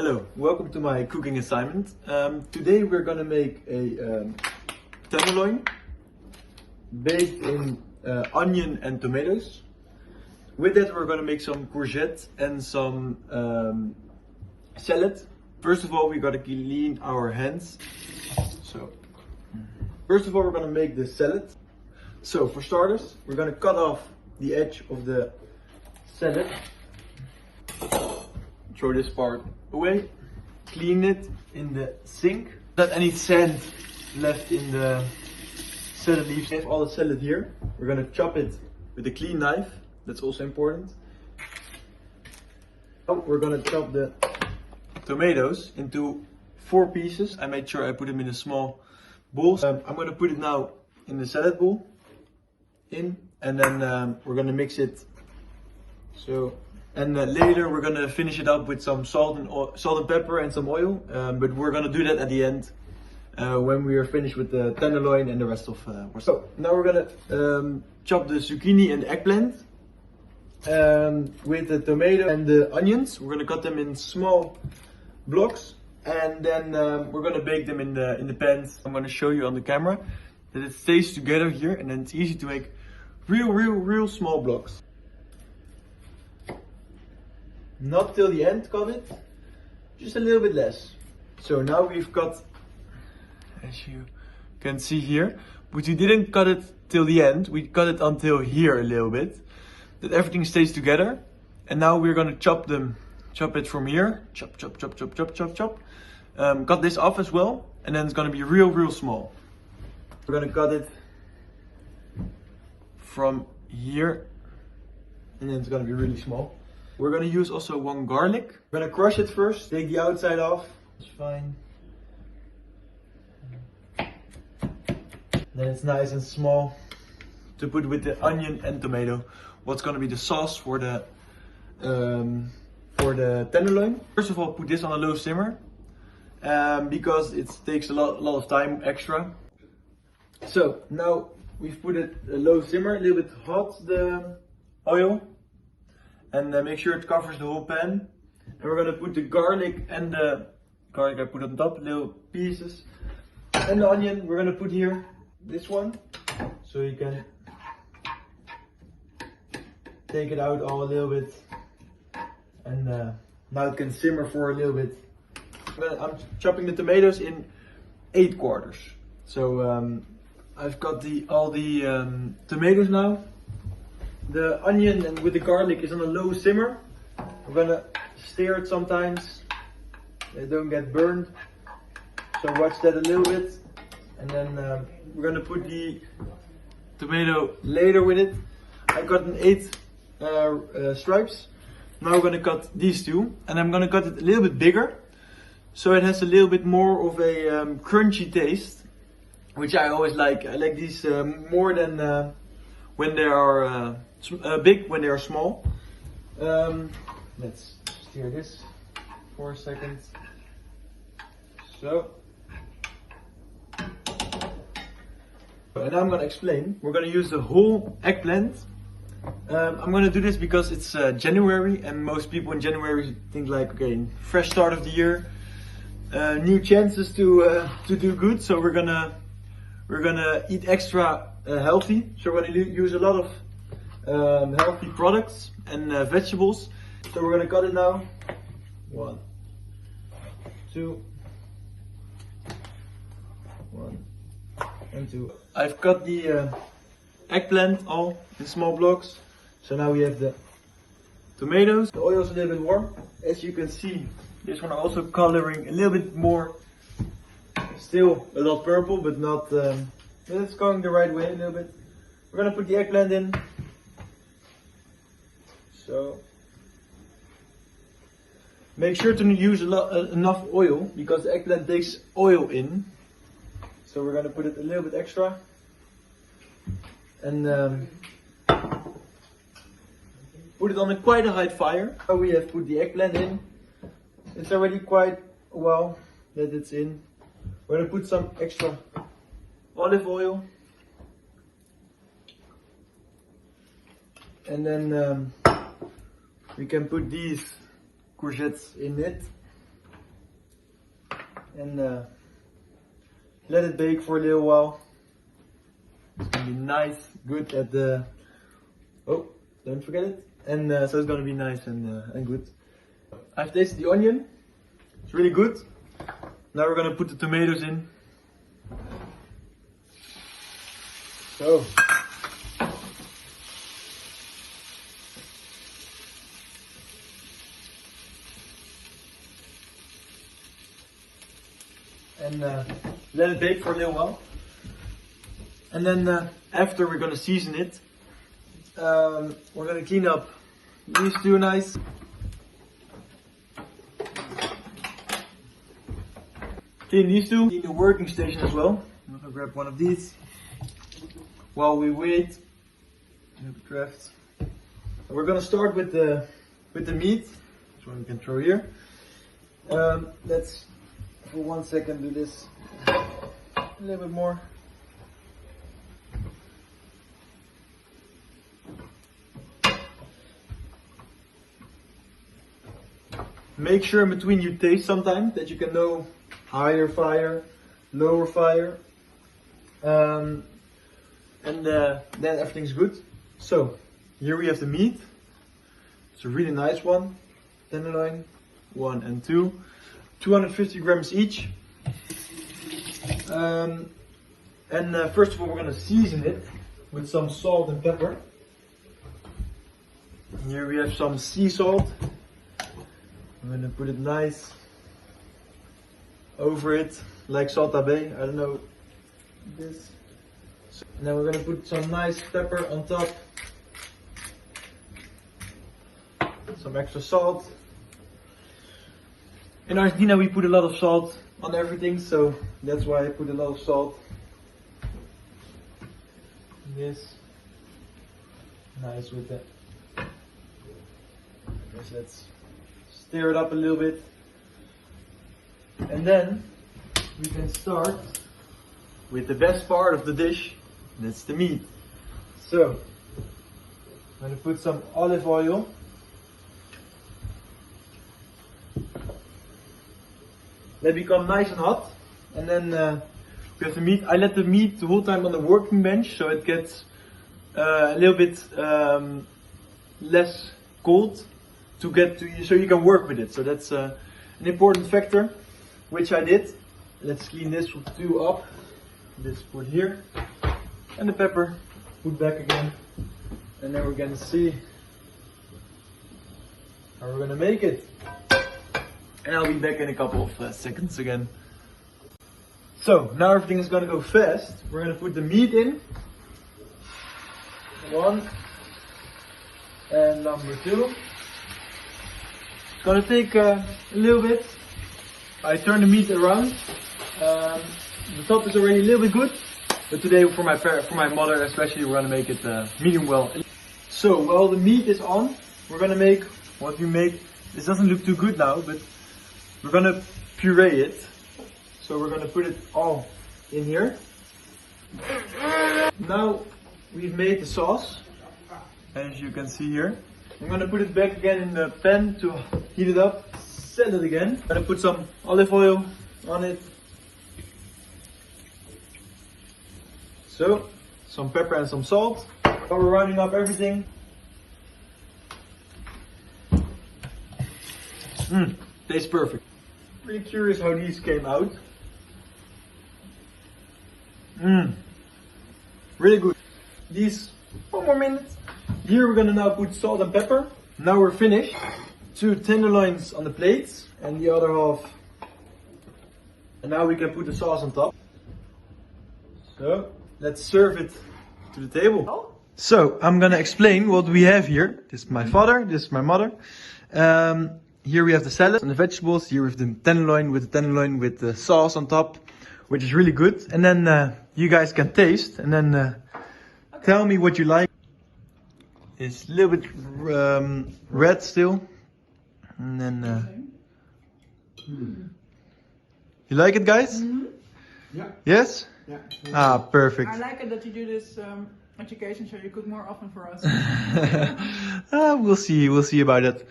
Hello, welcome to my cooking assignment. Today we're gonna make a tenderloin based in onion and tomatoes. With that we're gonna make some courgette and some salad. First of all we gotta clean our hands. So first of all we're gonna make the salad. So for starters we're gonna cut off the edge of the salad. Throw this part away, clean it in the sink. Not any sand left in the salad leaves. We have all the salad here. We're gonna chop it with a clean knife. That's also important. Now we're gonna chop the tomatoes into 4 pieces. I made sure I put them in a small bowl. I'm gonna put it now in the salad bowl, and then we're gonna mix it. And later we're gonna finish it up with some salt and pepper and some oil. But we're gonna do that at the end when we are finished with the tenderloin and the rest of our stuff. So now we're gonna chop the zucchini and the eggplant with the tomato and the onions. We're gonna cut them in small blocks, and then we're gonna bake them in the pans. I'm gonna show you on the camera that it stays together here, and then it's easy to make real small blocks. Not till the end cut it, just a little bit less. So now we've cut, as you can see here, but we didn't cut it till the end, we cut it until here a little bit, that everything stays together. And now we're gonna chop it from here, chop. Cut this off as well, and then it's gonna be real small. We're gonna cut it from here, and then it's gonna be really small. We're gonna use also 1 garlic. We're gonna crush it first, take the outside off. It's fine. Then it's nice and small to put with the onion and tomato. What's gonna be the sauce for the tenderloin. First of all, put this on a low simmer because it takes a lot of time extra. So now we've put it a low simmer, a little bit hot, the oil. And make sure it covers the whole pan. And we're gonna put the garlic and the garlic I put on top, little pieces. And the onion we're gonna put here, this one. So you can take it out all a little bit. And now it can simmer for a little bit. I'm chopping the tomatoes in 8 quarters. So I've got all the tomatoes now. The onion and with the garlic is on a low simmer. We're gonna stir it sometimes. They don't get burned. So watch that a little bit. And then we're gonna put the tomato later with it. I got an 8 stripes. Now we're gonna cut these 2. And I'm gonna cut it a little bit bigger. So it has a little bit more of a crunchy taste. Which I always like. I like these more than when they are big, when they are small. Let's stir this for a second. So. And now I'm gonna explain. We're gonna use the whole eggplant. I'm gonna do this because it's January, and most people in January think like, okay, fresh start of the year, new chances to do good. So we're gonna eat extra healthy. So we're gonna use a lot of healthy products and vegetables. So we're gonna cut it now. 1, 2, 1 and 2. I've cut the eggplant all in small blocks. So now we have the tomatoes. The oil is a little bit warm. As you can see, this one also coloring a little bit more. Still a lot purple, but not. It's going the right way a little bit. We're gonna put the eggplant in. So make sure to use enough oil because the eggplant takes oil in. So we're gonna put it a little bit extra. And put it on quite a high fire. Now we have put the eggplant in. It's already quite well that it's in. We're gonna put some extra olive oil. And then we can put these courgettes in it. and let it bake for a little while. It's gonna be nice, good at the. Oh, don't forget it. And so it's gonna be nice and good. I've tasted the onion. It's really good. Now we're gonna put the tomatoes in. So. And let it bake for a little while. And then after we're gonna season it, we're gonna clean up these two nice. Clean these two. Clean the working station as well. I'm gonna grab one of these while we wait. Draft. We're gonna start with the meat. This one we can throw here. Let's for 1 second do this a little bit more. Make sure in between you taste sometimes that you can know higher fire, lower fire, and then everything's good. So here we have the meat. It's a really nice one, tenderloin, 1 and 2, 250 grams each. First of all, we're gonna season it with some salt and pepper. Here we have some sea salt. I'm gonna put it nice over it, like saltabe. I don't know this. So now we're gonna put some nice pepper on top, some extra salt. In Argentina we put a lot of salt on everything, so that's why I put a lot of salt. This nice with it. Guess let's stir it up a little bit, and then we can start with the best part of the dish. That's the meat. So I'm going to put some olive oil. Let it become nice and hot, and then we have the meat. I let the meat the whole time on the working bench, so it gets a little bit less cold to get to you, so you can work with it. So that's an important factor, which I did. Let's clean this two up. This put here, and the pepper put back again, and then we're gonna see how we're gonna make it. And I'll be back in a couple of seconds again. So now everything is gonna go fast. We're gonna put the meat in. 1 and number 2. It's gonna take a little bit. I turn the meat around. The top is already a little bit good, but today for my mother especially, we're gonna make it medium well. So while the meat is on, we're gonna make what we make. This doesn't look too good now, but we're gonna puree it. So we're gonna put it all in here. Now we've made the sauce, as you can see here. I'm gonna put it back again in the pan to heat it up, set it again. I'm gonna put some olive oil on it. So, some pepper and some salt. While we're rounding up everything. Tastes perfect. Really curious how these came out. Really good. These, 1 more minute. Here we're gonna now put salt and pepper. Now we're finished. 2 tenderloins on the plates and the other half. And now we can put the sauce on top. So let's serve it to the table. So I'm gonna explain what we have here. This is my father, this is my mother. Here we have the salad and the vegetables. Here we have the tenderloin with the sauce on top, which is really good. And then you guys can taste and then tell me what you like. It's a little bit red still. And then you like it, guys? Yeah. Yes? Yeah. Ah, perfect. I like it that you do this education so you cook more often for us. We'll see about that.